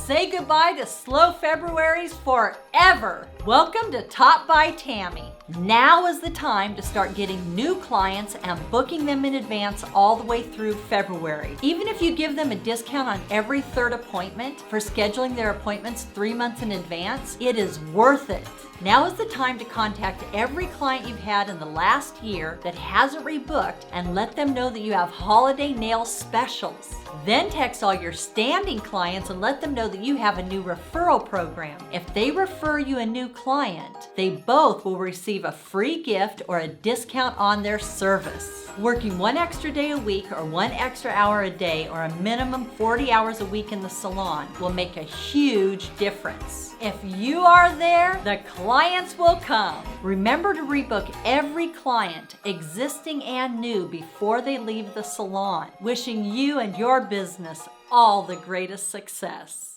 say goodbye to slow Februarys forever. Welcome to Top by Tammy. Now is the time to start getting new clients and booking them in advance all the way through February. Even if you give them a discount on every third appointment for scheduling their appointments 3 months in advance, it is worth it. Now is the time to contact every client you've had in the last year that hasn't rebooked and let them know that you have holiday nail specials. Then text all your standing clients and let them know that you have a new referral program. If they refer you a new client, they both will receive a free gift or a discount on their service. Working 1 extra day a week or 1 extra hour a day or a minimum 40 hours a week in the salon will make a huge difference. If you are there, the clients will come. Remember to rebook every client, existing and new, before they leave the salon. Wishing you and your business all the greatest success.